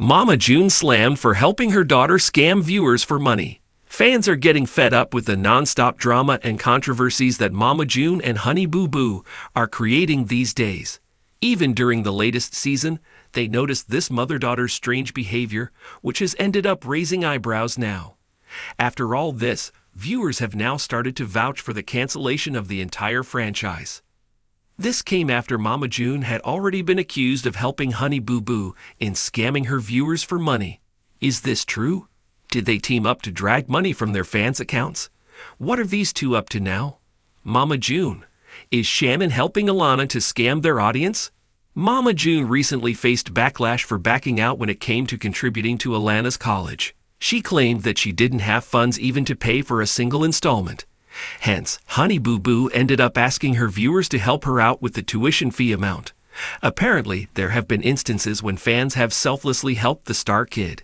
Mama June slammed for helping her daughter scam viewers for money. Fans are getting fed up with the non-stop drama and controversies that Mama June and Honey Boo Boo are creating these days. Even during the latest season, they noticed this mother-daughter's strange behavior, which has ended up raising eyebrows now. After all this, viewers have now started to vouch for the cancellation of the entire franchise. This came after Mama June had already been accused of helping Honey Boo Boo in scamming her viewers for money. Is this true? Did they team up to drag money from their fans' accounts? What are these two up to now? Mama June. Is Shannon helping Alana to scam their audience? Mama June recently faced backlash for backing out when it came to contributing to Alana's college. She claimed that she didn't have funds even to pay for a single installment. Hence, Honey Boo Boo ended up asking her viewers to help her out with the tuition fee amount. Apparently, there have been instances when fans have selflessly helped the star kid.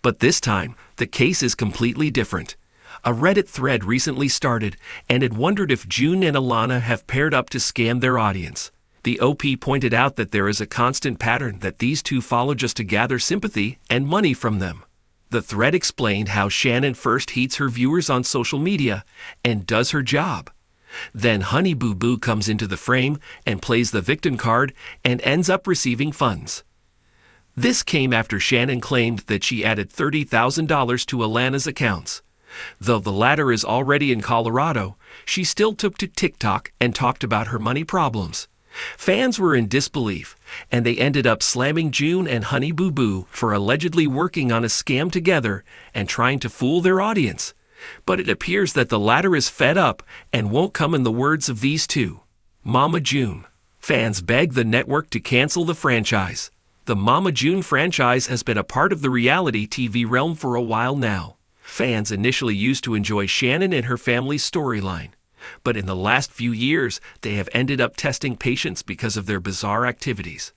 But this time, the case is completely different. A Reddit thread recently started, and it wondered if June and Alana have paired up to scam their audience. The OP pointed out that there is a constant pattern that these two follow just to gather sympathy and money from them. The thread explained how Shannon first heats her viewers on social media and does her job. Then Honey Boo Boo comes into the frame and plays the victim card and ends up receiving funds. This came after Shannon claimed that she added $30,000 to Alana's accounts. Though the latter is already in Colorado, she still took to TikTok and talked about her money problems. Fans were in disbelief, and they ended up slamming June and Honey Boo Boo for allegedly working on a scam together and trying to fool their audience. But it appears that the latter is fed up and won't come in the words of these two. Mama June. Fans beg the network to cancel the franchise. The Mama June franchise has been a part of the reality TV realm for a while now. Fans initially used to enjoy Shannon and her family's storyline. But in the last few years, they have ended up testing patience because of their bizarre activities.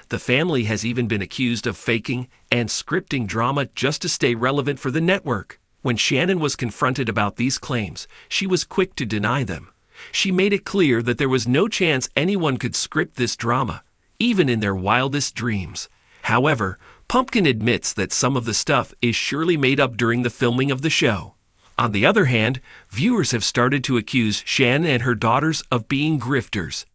The family has even been accused of faking and scripting drama just to stay relevant for the network. When Shannon was confronted about these claims, she was quick to deny them. She made it clear that there was no chance anyone could script this drama, even in their wildest dreams. However, Pumpkin admits that some of the stuff is surely made up during the filming of the show. On the other hand, viewers have started to accuse Shannon and her daughters of being grifters.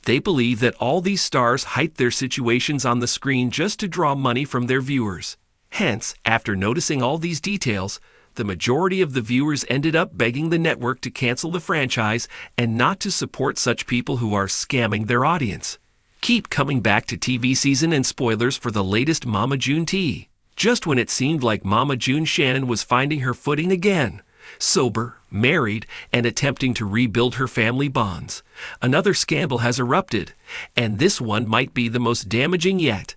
They believe that all these stars hype their situations on the screen just to draw money from their viewers. Hence, after noticing all these details, the majority of the viewers ended up begging the network to cancel the franchise and not to support such people who are scamming their audience. Keep coming back to TV season and spoilers for the latest Mama June tea. Just when it seemed like Mama June Shannon was finding her footing again, sober, married, and attempting to rebuild her family bonds, another scandal has erupted, and this one might be the most damaging yet.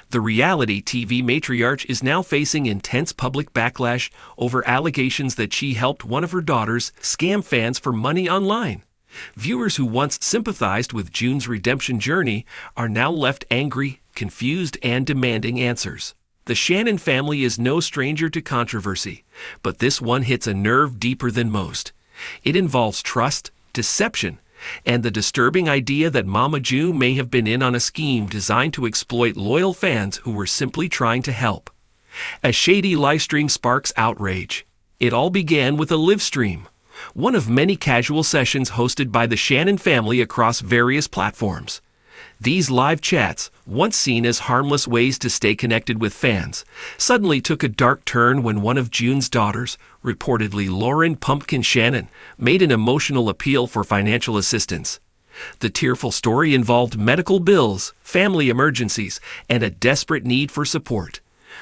The reality TV matriarch is now facing intense public backlash over allegations that she helped one of her daughters scam fans for money online. Viewers who once sympathized with June's redemption journey are now left angry, confused, and demanding answers. The Shannon family is no stranger to controversy, but this one hits a nerve deeper than most. It involves trust, deception, and the disturbing idea that Mama June may have been in on a scheme designed to exploit loyal fans who were simply trying to help. A shady livestream sparks outrage. It all began with a live stream, one of many casual sessions hosted by the Shannon family across various platforms. These live chats, once seen as harmless ways to stay connected with fans, suddenly took a dark turn when one of June's daughters, reportedly Lauren Pumpkin Shannon, made an emotional appeal for financial assistance. The tearful story involved medical bills, family emergencies, and a desperate need for support.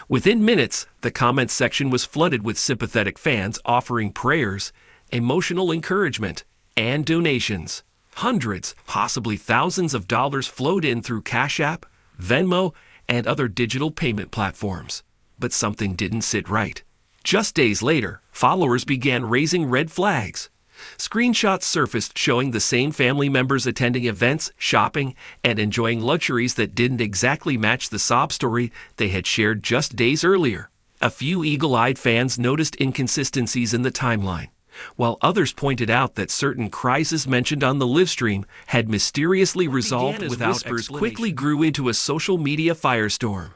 Within minutes, the comments section was flooded with sympathetic fans offering prayers, emotional encouragement, and donations. Hundreds, possibly thousands of dollars flowed in through Cash App, Venmo, and other digital payment platforms. But something didn't sit right. Just days later, followers began raising red flags. Screenshots surfaced showing the same family members attending events, shopping, and enjoying luxuries that didn't exactly match the sob story they had shared just days earlier. A few eagle-eyed fans noticed inconsistencies in the timeline, while others pointed out that certain crises mentioned on the livestream had mysteriously resolved without whispers quickly grew into a social media firestorm.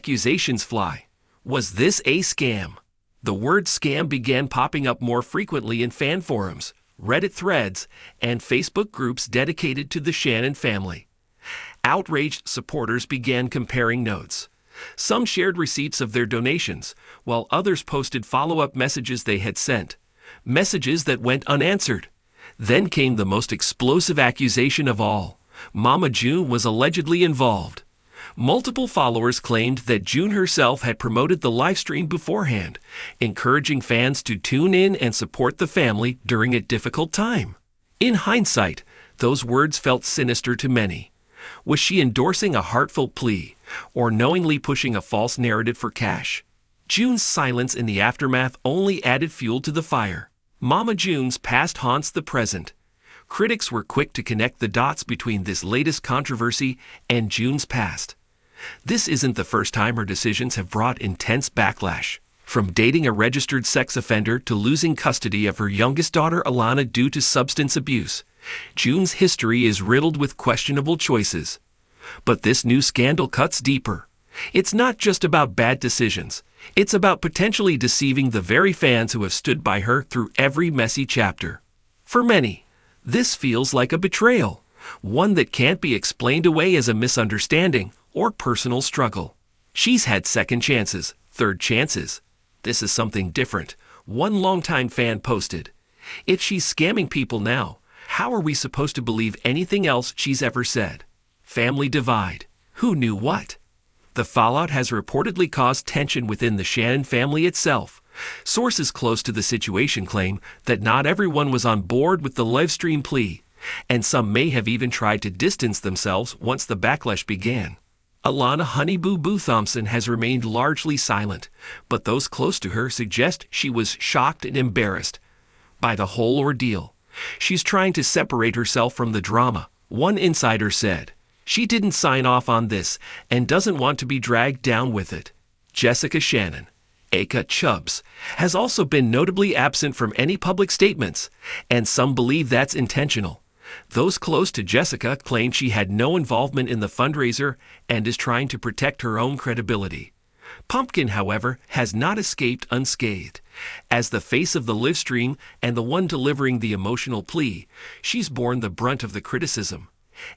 accusations fly. Was this a scam? The word scam began popping up more frequently in fan forums, Reddit threads, and Facebook groups dedicated to the Shannon family. Outraged supporters began comparing notes. Some shared receipts of their donations, while others posted follow-up messages they had sent, messages that went unanswered. Then came the most explosive accusation of all. Mama June was allegedly involved. Multiple followers claimed that June herself had promoted the livestream beforehand, encouraging fans to tune in and support the family during a difficult time. In hindsight, those words felt sinister to many. Was she endorsing a heartfelt plea, or knowingly pushing a false narrative for cash? June's silence in the aftermath only added fuel to the fire. Mama June's past haunts the present. Critics were quick to connect the dots between this latest controversy and June's past. This isn't the first time her decisions have brought intense backlash. From dating a registered sex offender to losing custody of her youngest daughter Alana due to substance abuse, June's history is riddled with questionable choices. But this new scandal cuts deeper. It's not just about bad decisions. It's about potentially deceiving the very fans who have stood by her through every messy chapter. For many, this feels like a betrayal, one that can't be explained away as a misunderstanding or personal struggle. She's had second chances, third chances. This is something different. One longtime fan posted, "If she's scamming people now, how are we supposed to believe anything else she's ever said?" Family divide. Who knew what? The fallout has reportedly caused tension within the Shannon family itself. Sources close to the situation claim that not everyone was on board with the livestream plea, and some may have even tried to distance themselves once the backlash began. Alana Honey Boo Boo Thompson has remained largely silent, but those close to her suggest she was shocked and embarrassed by the whole ordeal. She's trying to separate herself from the drama. One insider said, "She didn't sign off on this and doesn't want to be dragged down with it." Jessica Shannon, aka Chubbs, has also been notably absent from any public statements, and some believe that's intentional. Those close to Jessica claim she had no involvement in the fundraiser and is trying to protect her own credibility. Pumpkin, however, has not escaped unscathed. As the face of the livestream and the one delivering the emotional plea, she's borne the brunt of the criticism.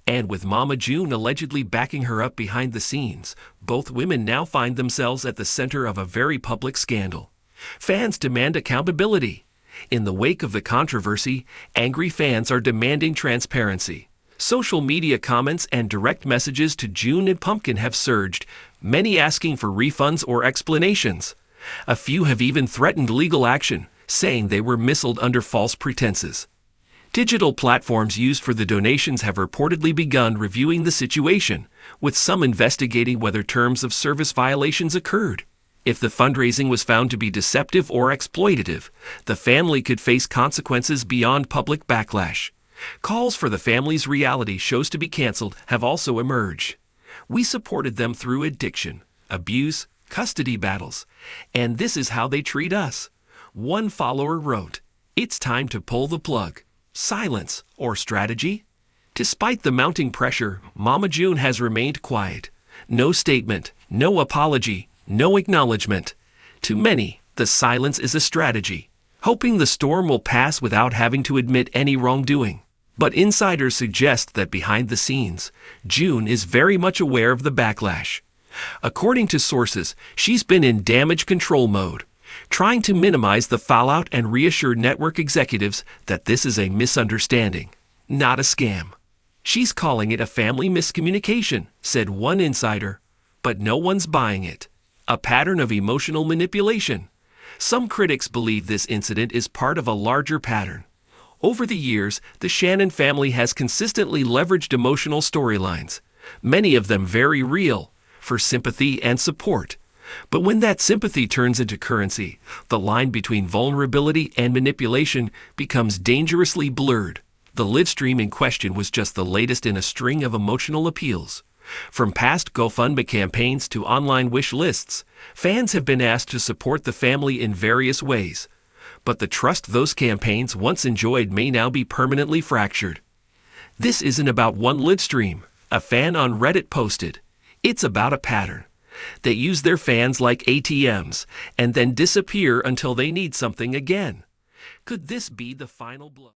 And with Mama June allegedly backing her up behind the scenes, both women now find themselves at the center of a very public scandal. Fans demand accountability. In the wake of the controversy, angry fans are demanding transparency. Social media comments and direct messages to June and Pumpkin have surged, many asking for refunds or explanations. A few have even threatened legal action, saying they were misled under false pretenses. Digital platforms used for the donations have reportedly begun reviewing the situation, with some investigating whether terms of service violations occurred. If the fundraising was found to be deceptive or exploitative, the family could face consequences beyond public backlash. Calls for the family's reality shows to be canceled have also emerged. "We supported them through addiction, abuse, custody battles, and this is how they treat us." One follower wrote, "It's time to pull the plug." Silence or strategy? Despite the mounting pressure, Mama June has remained quiet. No statement, no apology, no acknowledgement. To many, the silence is a strategy, hoping the storm will pass without having to admit any wrongdoing. But insiders suggest that behind the scenes, June is very much aware of the backlash. According to sources, she's been in damage control mode, trying to minimize the fallout and reassure network executives that this is a misunderstanding, not a scam. "She's calling it a family miscommunication," said one insider, but no one's buying it. A pattern of emotional manipulation. Some critics believe this incident is part of a larger pattern. Over the years, the Shannon family has consistently leveraged emotional storylines, many of them very real, for sympathy and support. But when that sympathy turns into currency, the line between vulnerability and manipulation becomes dangerously blurred. The livestream in question was just the latest in a string of emotional appeals. From past GoFundMe campaigns to online wish lists, fans have been asked to support the family in various ways. But the trust those campaigns once enjoyed may now be permanently fractured. This isn't about one livestream, a fan on Reddit posted. It's about a pattern. that use their fans like ATMs and then disappear until they need something again. Could this be the final blow?